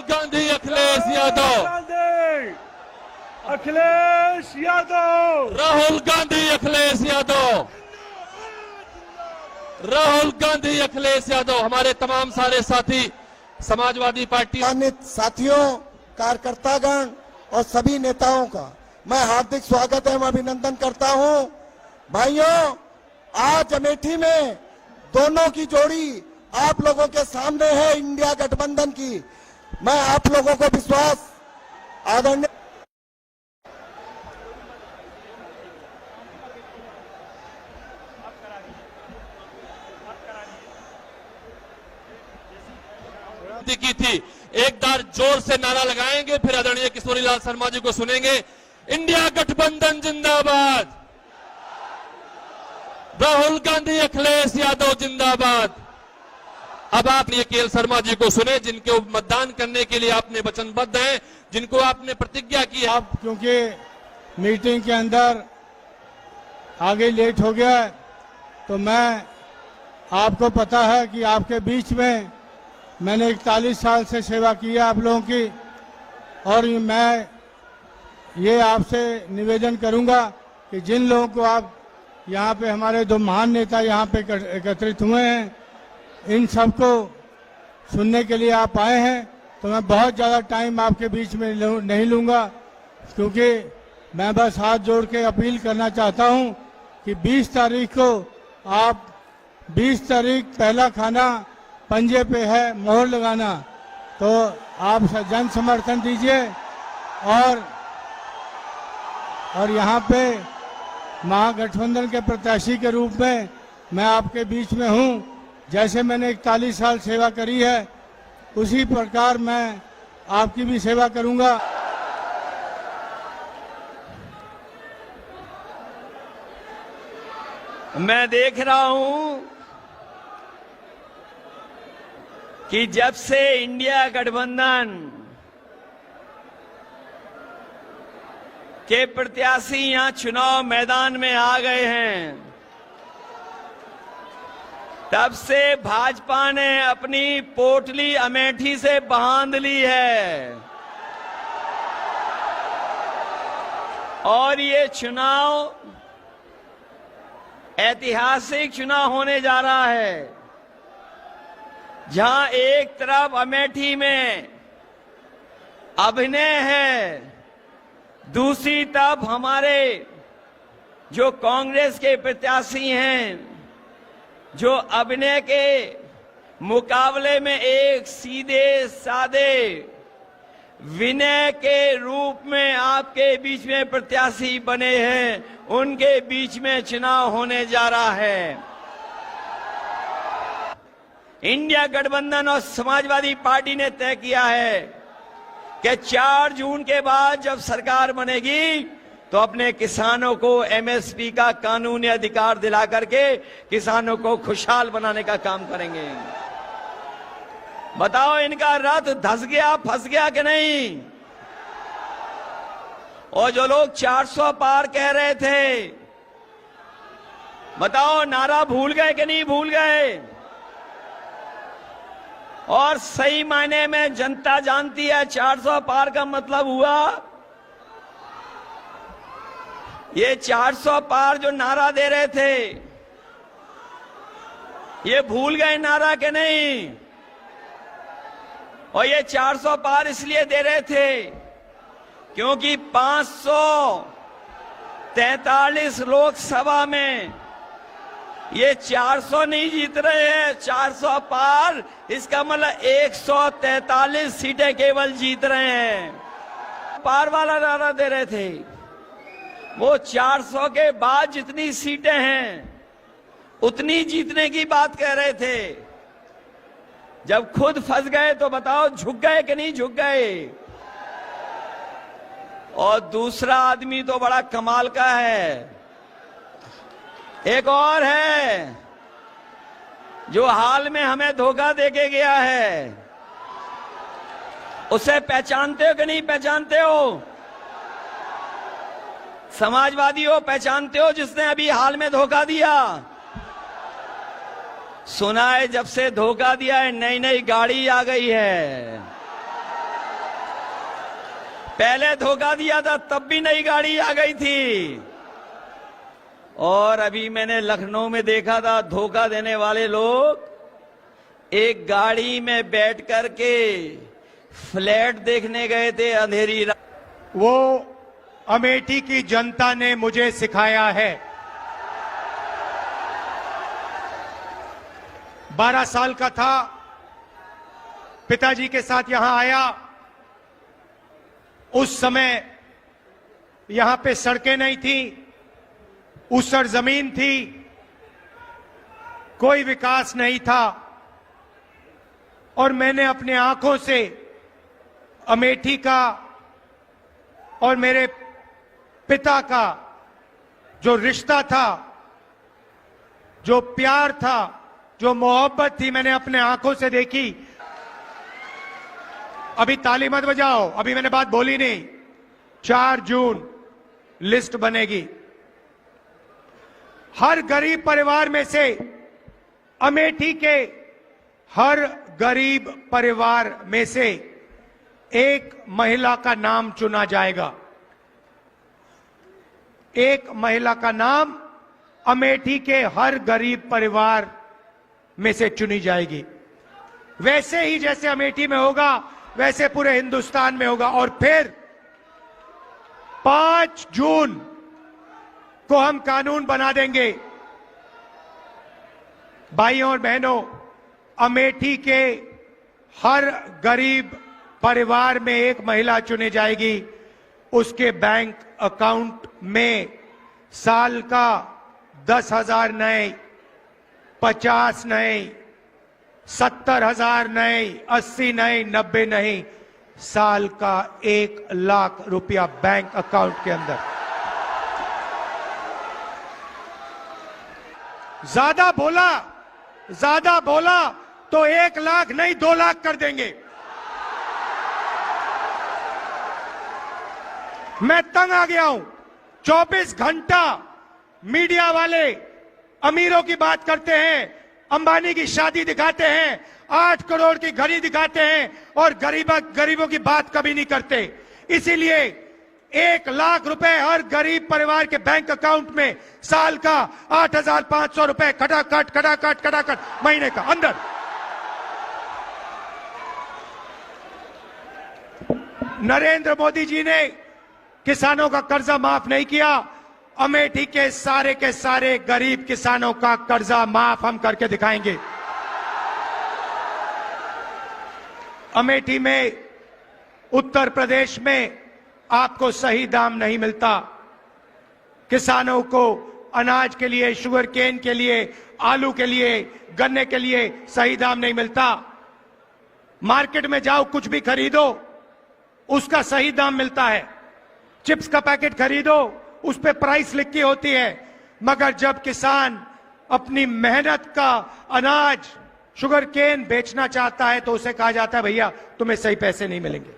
गांधी अखिलेश यादव, अखिलेश यादव, राहुल गांधी अखिलेश यादव, राहुल गांधी अखिलेश यादव। हमारे तमाम सारे साथी समाजवादी पार्टी सम्मानित साथियों, कार्यकर्तागण और सभी नेताओं का मैं हार्दिक स्वागत एवं अभिनंदन करता हूं। भाइयों, आज अमेठी में दोनों की जोड़ी आप लोगों के सामने है, इंडिया गठबंधन की। मैं आप लोगों को विश्वास आदरणीय की थी। एक बार जोर से नारा लगाएंगे, फिर आदरणीय किशोरीलाल शर्मा जी को सुनेंगे। इंडिया गठबंधन जिंदाबाद, राहुल गांधी अखिलेश यादव जिंदाबाद। अब आप ये केएल शर्मा जी को सुने, जिनके मतदान करने के लिए आपने वचनबद्ध हैं, जिनको आपने प्रतिज्ञा की। आप क्योंकि मीटिंग के अंदर आगे लेट हो गया, तो मैं आपको पता है कि आपके बीच में मैंने 41 साल से सेवा की है आप लोगों की, और मैं ये आपसे निवेदन करूंगा कि जिन लोगों को आप यहाँ पे हमारे दो महान नेता यहाँ पे एकत्रित हुए हैं, इन सबको सुनने के लिए आप आए हैं, तो मैं बहुत ज़्यादा टाइम आपके बीच में नहीं लूँगा, क्योंकि मैं बस हाथ जोड़ के अपील करना चाहता हूँ कि 20 तारीख को आप 20 तारीख पहला खाना पंजे पे है, मोहर लगाना, तो आप जन समर्थन दीजिए। और यहाँ पे महागठबंधन के प्रत्याशी के रूप में मैं आपके बीच में हूँ। जैसे मैंने 41 साल सेवा करी है, उसी प्रकार मैं आपकी भी सेवा करूँगा। मैं देख रहा हूं कि जब से इंडिया गठबंधन के प्रत्याशी यहां चुनाव मैदान में आ गए हैं, तब से भाजपा ने अपनी पोटली अमेठी से बांध ली है, और ये चुनाव ऐतिहासिक चुनाव होने जा रहा है, जहां एक तरफ अमेठी में अभिनय है, दूसरी तरफ हमारे जो कांग्रेस के प्रत्याशी हैं, जो अभिनय के मुकाबले में एक सीधे साधे विनय के रूप में आपके बीच में प्रत्याशी बने हैं, उनके बीच में चुनाव होने जा रहा है। इंडिया गठबंधन और समाजवादी पार्टी ने तय किया है कि 4 जून के बाद जब सरकार बनेगी, तो अपने किसानों को एमएसपी का कानूनी अधिकार दिला करके किसानों को खुशहाल बनाने का काम करेंगे। बताओ, इनका रथ धस गया, फंस गया कि नहीं? और जो लोग 400 पार कह रहे थे, बताओ नारा भूल गए कि नहीं भूल गए? और सही मायने में जनता जानती है 400 पार का मतलब हुआ, ये 400 पार जो नारा दे रहे थे, ये भूल गए नारा के नहीं? और ये 400 पार इसलिए दे रहे थे क्योंकि 543 लोकसभा में ये 400 नहीं जीत रहे हैं, 400 पार, इसका मतलब 143 सीटें केवल जीत रहे हैं। पार वाला नारा दे रहे थे, वो 400 के बाद जितनी सीटें हैं उतनी जीतने की बात कह रहे थे। जब खुद फंस गए तो बताओ झुक गए कि नहीं झुक गए? और दूसरा आदमी तो बड़ा कमाल का है, एक और है जो हाल में हमें धोखा देके गया है। उसे पहचानते हो कि नहीं पहचानते हो? समाजवादियों, पहचानते हो जिसने अभी हाल में धोखा दिया? सुना है जब से धोखा दिया है नई नई गाड़ी आ गई है। पहले धोखा दिया था तब भी नई गाड़ी आ गई थी, और अभी मैंने लखनऊ में देखा था धोखा देने वाले लोग एक गाड़ी में बैठ करके फ्लैट देखने गए थे अंधेरी रात। वो अमेठी की जनता ने मुझे सिखाया है। 12 साल का था, पिताजी के साथ यहां आया। उस समय यहां पे सड़कें नहीं थी, ऊसर जमीन थी, कोई विकास नहीं था, और मैंने अपने आंखों से अमेठी का और मेरे पिता का जो रिश्ता था, जो प्यार था, जो मोहब्बत थी, मैंने अपने आंखों से देखी। अभी ताली मत बजाओ, अभी मैंने बात बोली नहीं। 4 जून लिस्ट बनेगी। हर गरीब परिवार में से, अमेठी के हर गरीब परिवार में से एक महिला का नाम चुना जाएगा। एक महिला का नाम अमेठी के हर गरीब परिवार में से चुनी जाएगी। वैसे ही जैसे अमेठी में होगा वैसे पूरे हिंदुस्तान में होगा। और फिर 5 जून को हम कानून बना देंगे। भाइयों और बहनों, अमेठी के हर गरीब परिवार में एक महिला चुनी जाएगी। उसके बैंक अकाउंट में साल का 10,000 नहीं, 50 नहीं, 70,000 नहीं, 80 नहीं, 90 नहीं, साल का 1 लाख रुपया बैंक अकाउंट के अंदर। ज्यादा बोला तो 1 लाख नहीं 2 लाख कर देंगे। मैं तंग आ गया हूं। 24 घंटा मीडिया वाले अमीरों की बात करते हैं, अंबानी की शादी दिखाते हैं, 8 करोड़ की घड़ी दिखाते हैं, और गरीबों की बात कभी नहीं करते। इसीलिए 1 लाख रुपए हर गरीब परिवार के बैंक अकाउंट में, साल का 8,500 रुपए खटाखट महीने का अंदर। नरेंद्र मोदी जी ने किसानों का कर्जा माफ नहीं किया। अमेठी के सारे गरीब किसानों का कर्जा माफ हम करके दिखाएंगे। अमेठी में, उत्तर प्रदेश में आपको सही दाम नहीं मिलता। किसानों को अनाज के लिए, शुगर केन के लिए, आलू के लिए, गन्ने के लिए सही दाम नहीं मिलता। मार्केट में जाओ, कुछ भी खरीदो, उसका सही दाम मिलता है। चिप्स का पैकेट खरीदो, उस पे प्राइस लिखी होती है। मगर जब किसान अपनी मेहनत का अनाज, शुगर केन बेचना चाहता है तो उसे कहा जाता है भैया तुम्हें सही पैसे नहीं मिलेंगे,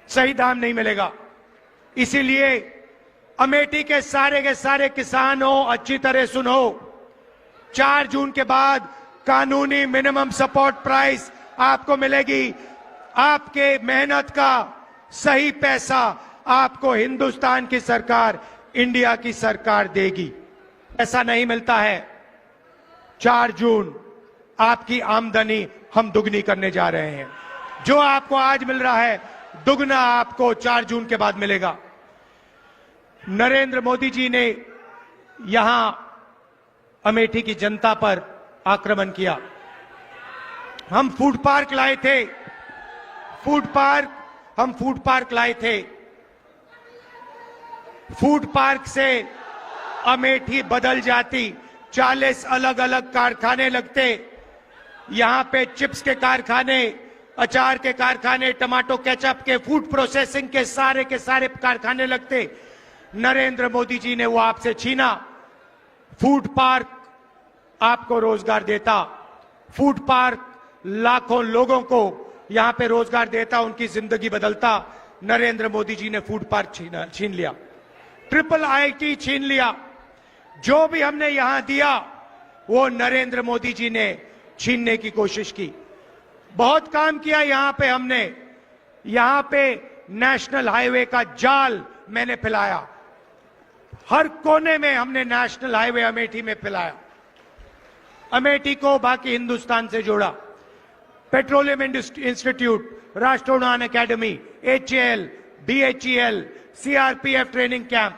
सही दाम नहीं मिलेगा। इसीलिए अमेठी के सारे किसान हो, अच्छी तरह सुनो, 4 जून के बाद कानूनी मिनिमम सपोर्ट प्राइस आपको मिलेगी। आपके मेहनत का सही पैसा आपको हिंदुस्तान की सरकार, इंडिया की सरकार देगी। ऐसा नहीं मिलता है। 4 जून आपकी आमदनी हम दुगनी करने जा रहे हैं। जो आपको आज मिल रहा है दुगना आपको 4 जून के बाद मिलेगा। नरेंद्र मोदी जी ने यहां अमेठी की जनता पर आक्रमण किया। हम फूड पार्क लाए थे, हम फूड पार्क लाए थे। फूड पार्क से अमेठी बदल जाती। 40 अलग अलग कारखाने लगते। यहां पे चिप्स के कारखाने, अचार के कारखाने, टमाटो केचप के, फूड प्रोसेसिंग के सारे कारखाने लगते। नरेंद्र मोदी जी ने वो आपसे छीना। फूड पार्क आपको रोजगार देता। फूड पार्क लाखों लोगों को यहां पे रोजगार देता, उनकी जिंदगी बदलता। नरेंद्र मोदी जी ने फूड पार्क छीन लिया। IIT छीन लिया। जो भी हमने यहां दिया वो नरेंद्र मोदी जी ने छीनने की कोशिश की। बहुत काम किया यहां पे हमने। यहां पे नेशनल हाईवे का जाल मैंने फैलाया। हर कोने में हमने नेशनल हाईवे अमेठी में फैलाया। अमेठी को बाकी हिंदुस्तान से जोड़ा। पेट्रोलियम इंस्टीट्यूट, राष्ट्रीय उड़ान academy, HAL, BHEL, CRPF training camp,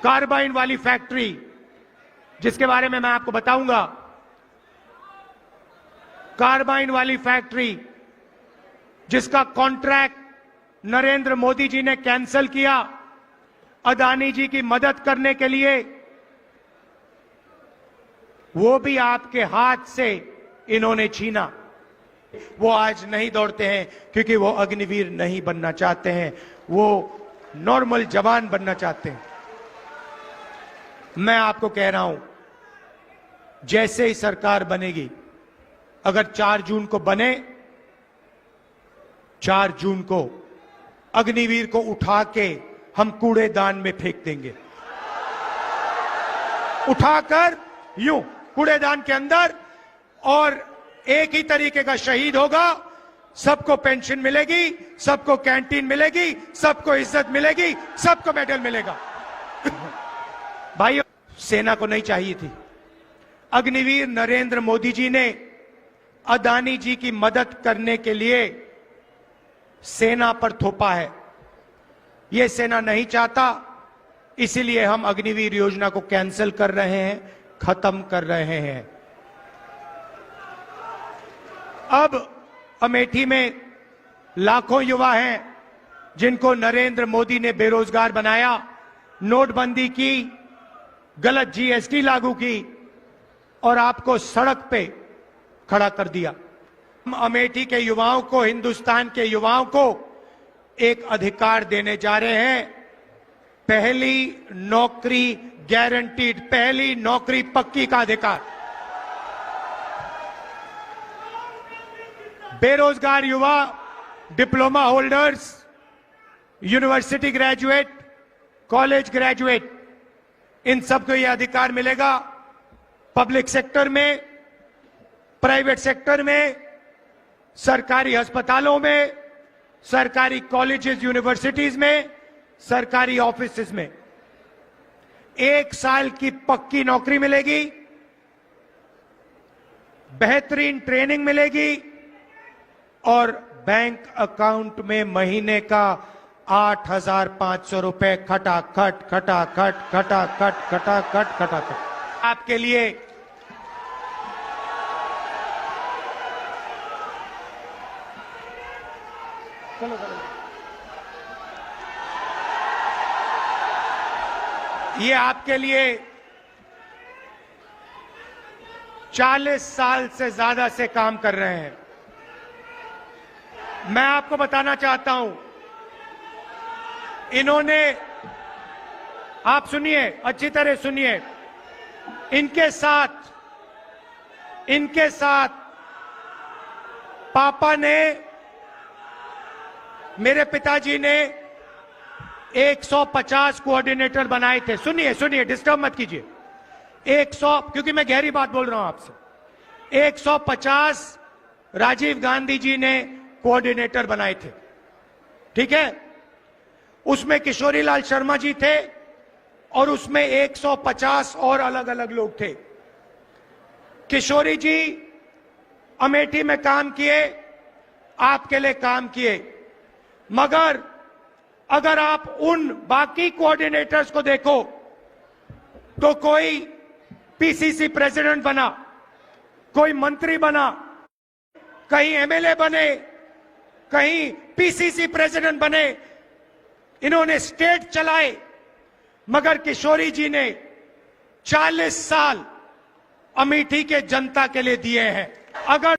carbine वाली फैक्ट्री जिसके बारे में मैं आपको बताऊंगा। कार्बाइन वाली फैक्ट्री जिसका कॉन्ट्रैक्ट नरेंद्र मोदी जी ने कैंसिल किया अदानी जी की मदद करने के लिए, वो भी आपके हाथ से इन्होंने छीना। वो आज नहीं दौड़ते हैं क्योंकि वो अग्निवीर नहीं बनना चाहते हैं, वो नॉर्मल जवान बनना चाहते हैं। मैं आपको कह रहा हूं, जैसे ही सरकार बनेगी, अगर 4 जून को बने, 4 जून को अग्निवीर को उठा के हम कूड़ेदान में फेंक देंगे। उठाकर यूं कूड़ेदान के अंदर, और एक ही तरीके का शहीद होगा। सबको पेंशन मिलेगी, सबको कैंटीन मिलेगी, सबको इज्जत मिलेगी, सबको मेडल मिलेगा। भाई, सेना को नहीं चाहिए थी। अग्निवीर नरेंद्र मोदी जी ने अदानी जी की मदद करने के लिए सेना पर थोपा है। यह सेना नहीं चाहता, इसीलिए हम अग्निवीर योजना को कैंसिल कर रहे हैं, खत्म कर रहे हैं। अब अमेठी में लाखों युवा हैं जिनको नरेंद्र मोदी ने बेरोजगार बनाया, नोटबंदी की, गलत GST लागू की और आपको सड़क पे खड़ा कर दिया। हम अमेठी के युवाओं को, हिंदुस्तान के युवाओं को एक अधिकार देने जा रहे हैं। पहली नौकरी गारंटीड, पहली नौकरी पक्की का अधिकार। बेरोजगार युवा, diploma holders, university graduate, college graduate, इन सबको यह अधिकार मिलेगा। पब्लिक सेक्टर में, प्राइवेट सेक्टर में, सरकारी अस्पतालों में, सरकारी कॉलेजेस यूनिवर्सिटीज में, सरकारी ऑफिसेज में 1 साल की पक्की नौकरी मिलेगी, बेहतरीन ट्रेनिंग मिलेगी और बैंक अकाउंट में महीने का 8,500 रुपए खटाखट खटाखट खटाखट खटाखट खटाखट आपके लिए। ये आपके लिए 40 साल से ज्यादा से काम कर रहे हैं। मैं आपको बताना चाहता हूं, इन्होंने, आप सुनिए, अच्छी तरह सुनिए, इनके साथ पापा ने, मेरे पिताजी ने 150 कोऑर्डिनेटर बनाए थे। सुनिए सुनिए, डिस्टर्ब मत कीजिए। 100, क्योंकि मैं गहरी बात बोल रहा हूं आपसे। 150 राजीव गांधी जी ने कोऑर्डिनेटर बनाए थे, ठीक है। उसमें किशोरी लाल शर्मा जी थे और उसमें 150 और अलग अलग लोग थे। किशोरी जी अमेठी में काम किए, आपके लिए काम किए, मगर अगर आप उन बाकी कोऑर्डिनेटर्स को देखो तो कोई PCC प्रेसिडेंट बना, कोई मंत्री बना, कहीं MLA बने, कहीं PCC प्रेसिडेंट बने, इन्होंने स्टेट चलाए, मगर किशोरी जी ने 40 साल अमेठी के जनता के लिए दिए हैं। अगर